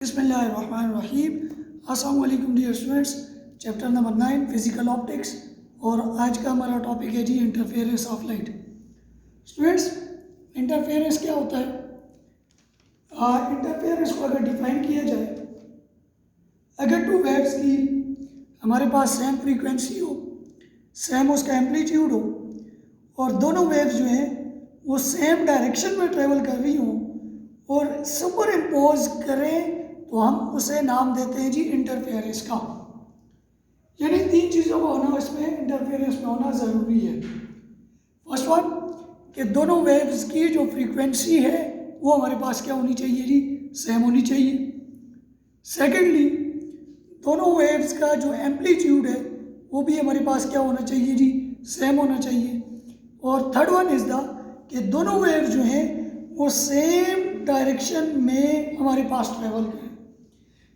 बिस्मिल्लाहिर्रहमानिर्रहीम। अस्सलाम वालेकुम dear students. Chapter number 9 physical optics और आज का हमारा टॉपिक है जी interference of light. Students, interference क्या होता है? इंटरफेरेंस को अगर डिफाइन किया जाए, अगर टू वेव्स की हमारे पास सेम फ्रीक्वेंसी हो, सेम उसका एम्पलीट्यूड हो और दोनों वेव्स जो हैं वो सेम डायरेक्शन में ट्रेवल कर रही हों और सुपर इम्पोज करें तो हम उसे नाम देते हैं जी इंटरफेरेंस का। यानी तीन चीज़ों का होना इसमें इंटरफेरेंस में होना ज़रूरी है। फर्स्ट वन कि दोनों वेव्स की जो फ्रीक्वेंसी है वो हमारे पास क्या होनी चाहिए जी, सेम होनी चाहिए। सेकेंडली, दोनों वेव्स का जो एम्पलीट्यूड है वो भी हमारे पास क्या होना चाहिए जी, सेम होना चाहिए। और थर्ड वन इज़ द कि दोनों वेव्स जो हैं वो सेम डायरेक्शन में हमारे पास ट्रेवल करें।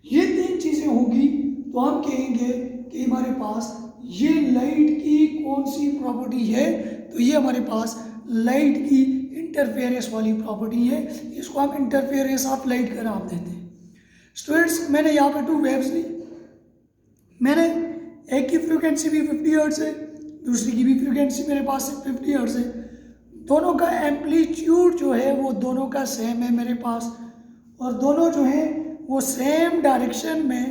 ये तीन चीज़ें होगी तो हम कहेंगे कि हमारे पास ये लाइट की कौन सी प्रॉपर्टी है, तो ये हमारे पास लाइट की इंटरफेरेंस वाली प्रॉपर्टी है। इसको हम इंटरफेरेंस ऑफ लाइट का नाम देते हैं। स्टूडेंट्स, मैंने यहाँ पे टू वेव्स ली, मैंने एक की फ्रीक्वेंसी भी 50 हर्ट्ज है, दूसरी की भी फ्रीक्वेंसी मेरे पास 50 हर्ट्ज है। दोनों का एम्पलीट्यूड जो है वो दोनों का सेम है मेरे पास और दोनों जो है वो सेम डायरेक्शन में,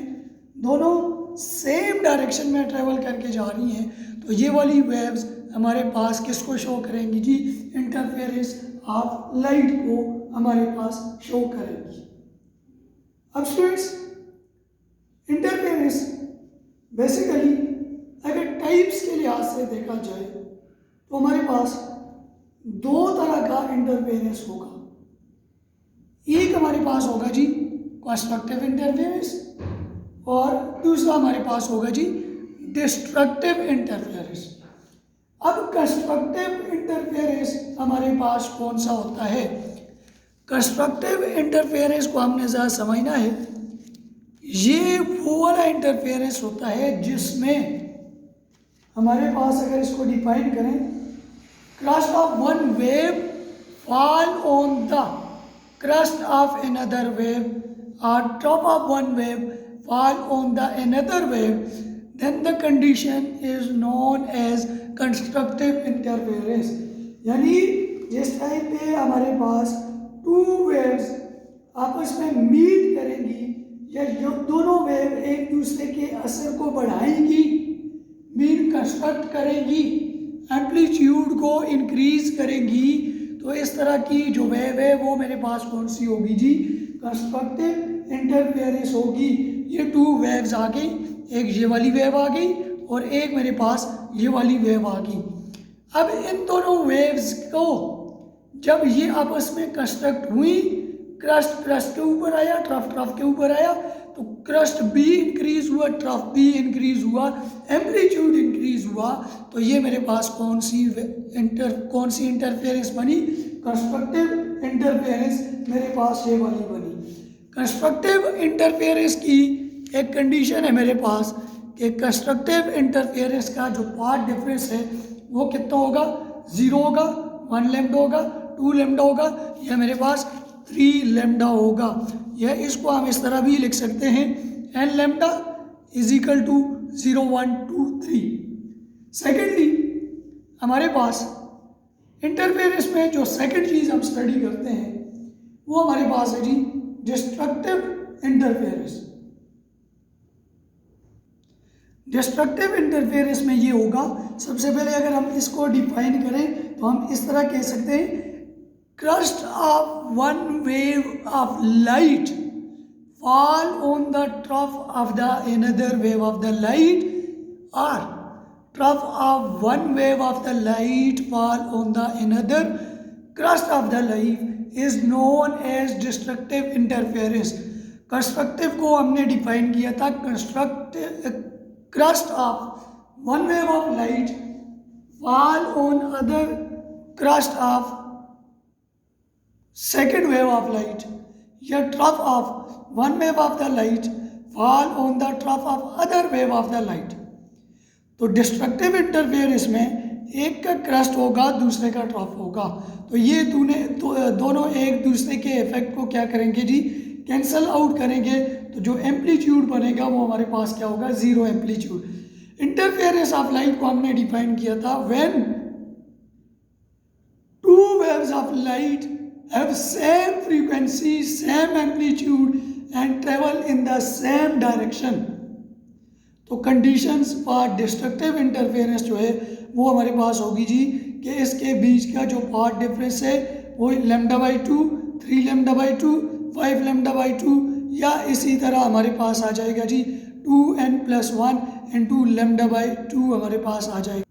दोनों सेम डायरेक्शन में ट्रेवल करके जा रही हैं। तो ये वाली वेव्स हमारे पास किसको शो करेंगी जी, इंटरफेरेंस ऑफ लाइट को हमारे पास शो करेंगी। अब स्टूडेंट्स, इंटरफेरेंस बेसिकली अगर टाइप्स के लिहाज से देखा जाए तो हमारे पास दो तरह का इंटरफेरेंस होगा। एक हमारे पास होगा जी कंस्ट्रक्टिव इंटरफेरेंस और दूसरा हमारे पास होगा जी डिस्ट्रक्टिव इंटरफेरेंस। अब कंस्ट्रक्टिव इंटरफेरेंस हमारे पास कौन सा होता है? कंस्ट्रक्टिव इंटरफेरेंस को हमने ज़रा समझना है। ये वो वाला इंटरफेरेंस होता है जिसमें हमारे पास, अगर इसको डिफाइन करें, crust of one wave fall on the crust of another wave or top of one wave fall on the another wave, then the condition is known as constructive interference। यानी जिस time पे हमारे पास two waves आपस में meet करेंगी या जो दोनों वेव एक दूसरे के असर को बढ़ाएंगी, मीन कंस्ट्रक्ट करेंगी, एम्पलीट्यूड को इंक्रीज करेंगी, तो इस तरह की जो वेव है वो मेरे पास कौन सी होगी जी, कंस्ट्रक्टिव इंटरफेरेंस होगी। ये टू वेव्स आ गई, एक ये वाली वेव आ गई और एक मेरे पास ये वाली वेव आ गई। अब इन दोनों वेव्स को जब ये आपस में कंस्ट्रक्ट हुई, क्रस्ट के ऊपर आया, ट्रफ के ऊपर आया, तो क्रस्ट भी इंक्रीज हुआ, ट्रफ भी इंक्रीज हुआ, एम्पलीट्यूड इंक्रीज हुआ, तो ये मेरे पास कौन सी इंटरफेरेंस बनी, कंस्ट्रक्टिव इंटरफेरेंस मेरे पास ये वाली बनी। कंस्ट्रक्टिव इंटरफेरेंस की एक कंडीशन है मेरे पास कि कंस्ट्रक्टिव इंटरफेरेंस का जो पाथ डिफरेंस है वो कितना होगा, 0 होगा, 1 लैम्डा होगा, 2 लैम्डा होगा, या मेरे पास 3 लैम्डा होगा। या इसको हम इस तरह भी लिख सकते हैं, n lambda is equal to 0, 1, 2, 3। Secondly, हमारे पास इंटरफेरेंस में जो सेकेंड चीज़ हम स्टडी करते हैं वो हमारे पास है जी डिस्ट्रक्टिव इंटरफेरेंस। डिस्ट्रक्टिव इंटरफेरेंस में ये होगा, सबसे पहले अगर हम इसको डिफाइन करें तो हम इस तरह कह सकते हैं, crust of one wave of light fall on the trough of the another wave of the light, or trough of one wave of the light fall on the another crust of the light is known as destructive interference। Constructive को हमने define किया था, crust of one wave of light fall on other crust of second wave of light, या trough of one wave of the light fall on the trough of other wave of the light। तो destructive interference में एक का crust होगा, दूसरे का trough होगा, तो ये दोनों एक दूसरे के इफेक्ट को क्या करेंगे जी, कैंसल आउट करेंगे तो जो एम्पलीट्यूड बनेगा वो हमारे पास क्या होगा, zero amplitude. Interference of light को हमने डिफाइन किया था when two waves of light have same frequency, same amplitude and travel in the same direction. तो कंडीशंस फॉर डिस्ट्रक्टिव इंटरफेरेंस जो है वो हमारे पास होगी जी कि इसके बीच का जो पाथ डिफरेंस है वो λ/2, 3λ/2, 5λ/2 या इसी तरह हमारे पास आ जाएगा जी 2n+1 × λ/2 हमारे पास आ जाएगा।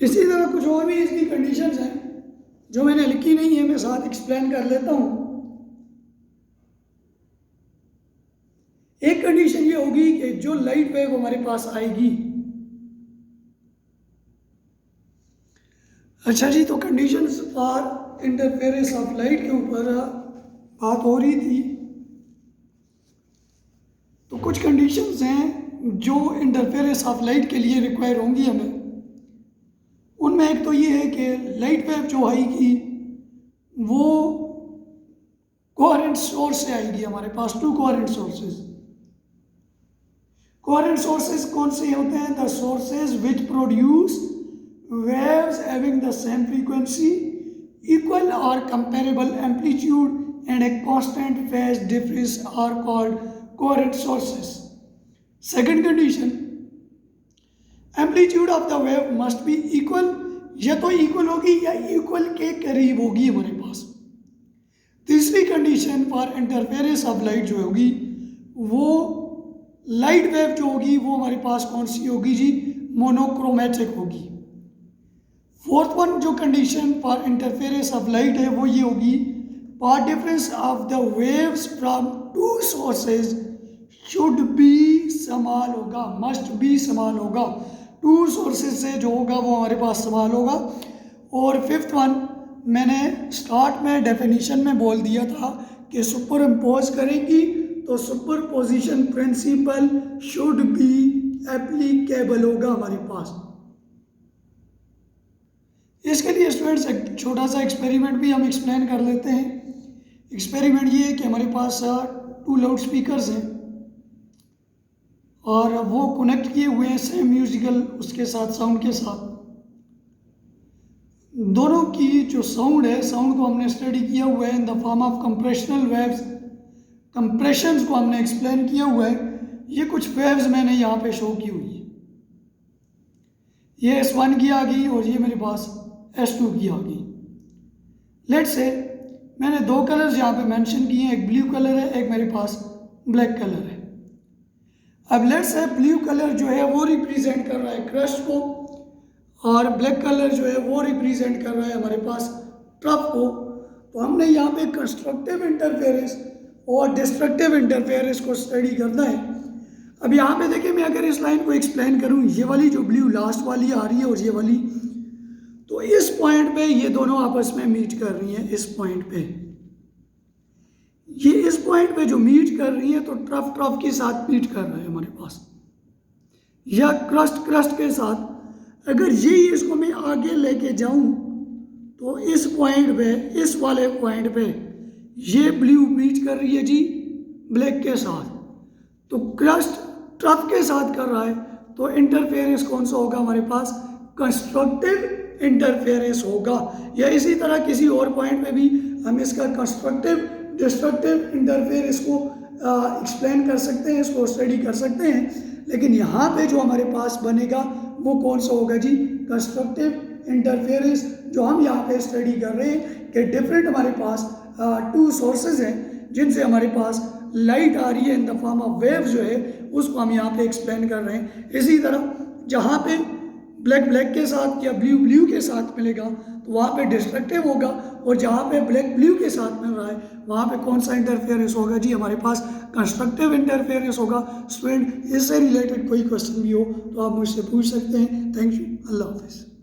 इसी तरह कुछ और भी इसकी कंडीशंस हैं जो मैंने लिखी नहीं है, मैं साथ एक्सप्लेन कर लेता हूँ। एक कंडीशन ये होगी कि जो लाइट वेव हमारे पास आएगी, अच्छा जी, तो conditions for interference of light के ऊपर बात हो रही थी। तो कुछ कंडीशंस हैं जो इंटरफेरेंस ऑफ लाइट के लिए रिक्वायर होंगी हमें। उनमें एक तो ये है कि लाइट वेव जो आएगी वो कोहेरेंट सोर्स से आएगी हमारे पास, two coherent sources. Coherent sources कौन से होते हैं? The sources which produce waves having the same frequency, equal or comparable amplitude and a constant phase difference are called coherent sources. Second condition, amplitude of the wave must be equal, या तो equal होगी या equal के करीब होगी हमारे पास। तीसरी condition for interference of light जो होगी वो लाइट वेव जो होगी वो हमारे पास कौन सी होगी जी? मोनोक्रोमेटिक होगी। फोर्थ वन जो condition for interference of light है वो ये होगी, path difference of the waves from two sources should be समान होगा, मस्ट बी समान होगा। टू सोर्सेज से जो होगा वो हमारे पास समान होगा। और फिफ्थ वन मैंने स्टार्ट में डेफिनेशन में बोल दिया था कि सुपर इम्पोज करेंगी तो superposition principle should be applicable होगा हमारे पास। इसके लिए स्टूडेंट्स एक छोटा सा एक्सपेरिमेंट भी हम एक्सप्लेन कर लेते हैं। एक्सपेरिमेंट ये है कि हमारे पास 2 लाउड स्पीकर्स हैं और वो कनेक्ट किए हुए हैं सेम म्यूजिकल उसके साथ, साउंड के साथ। दोनों की जो साउंड है, साउंड को हमने स्टडी किया हुआ है in the form of compressional waves. Compressions को हमने एक्सप्लेन किया हुआ है। ये कुछ वेव्स मैंने यहाँ पे शो की हुई है। ये S1 की आ गई और ये मेरे पास S2 की आ गई। लेट्स से मैंने 2 कलर्स यहाँ पे मेंशन किए हैं, एक ब्लू कलर है, एक मेरे पास ब्लैक कलर है। अब लेट्स से ब्लू कलर जो है वो रिप्रेजेंट कर रहा है क्रस्ट को और ब्लैक कलर जो है वो रिप्रेजेंट कर रहा है हमारे पास ट्रफ को। तो हमने यहाँ पे कंस्ट्रक्टिव इंटरफेरेंस और डिस्ट्रक्टिव इंटरफेरेंस को स्टडी करना है। अब यहाँ पे देखिए, मैं अगर इस लाइन को एक्सप्लेन करूँ, ये वाली जो ब्लू लास्ट वाली आ रही है और ये वाली, तो इस पॉइंट पे ये दोनों आपस में मीट कर रही हैं। इस पॉइंट पे ये इस पॉइंट पे जो मीट कर रही है तो ट्रफ ट्रफ के साथ मीट कर रहा है हमारे पास, या क्रस्ट क्रस्ट के साथ। अगर यही इसको मैं आगे लेके जाऊं तो इस पॉइंट पे, इस वाले पॉइंट पे ये ब्लू मीट कर रही है जी ब्लैक के साथ, तो क्रस्ट ट्रफ के साथ कर रहा है। तो इंटरफेरेंस कौन सा होगा हमारे पास? कंस्ट्रक्टिव इंटरफेरेंस होगा। या इसी तरह किसी और पॉइंट पे भी हम इसका कंस्ट्रक्टिव डिस्ट्रक्टिव इंटरफेरेंस को एक्सप्लेन कर सकते हैं, इसको स्टडी कर सकते हैं। लेकिन यहाँ पे जो हमारे पास बनेगा वो कौन सा होगा जी? कंस्ट्रक्टिव इंटरफेरेंस, जो हम यहाँ पे स्टडी कर रहे हैं कि डिफरेंट हमारे पास 2 सोर्सेज हैं जिनसे हमारे पास लाइट आ रही है in the form of wave जो है, उसको हम यहाँ पे एक्सप्लेन कर रहे हैं। इसी तरह जहाँ पे ब्लैक ब्लैक के साथ या ब्लू ब्लू के साथ मिलेगा तो वहाँ पे डिस्ट्रक्टिव होगा, और जहाँ पे ब्लैक ब्लू के साथ मिल रहा है वहाँ पे कौन सा इंटरफेरेंस होगा जी? हमारे पास कंस्ट्रक्टिव इंटरफेरेंस होगा। स्टूडेंट, इससे रिलेटेड कोई क्वेश्चन भी हो तो आप मुझसे पूछ सकते हैं। थैंक यू, अल्लाह हाफिज़।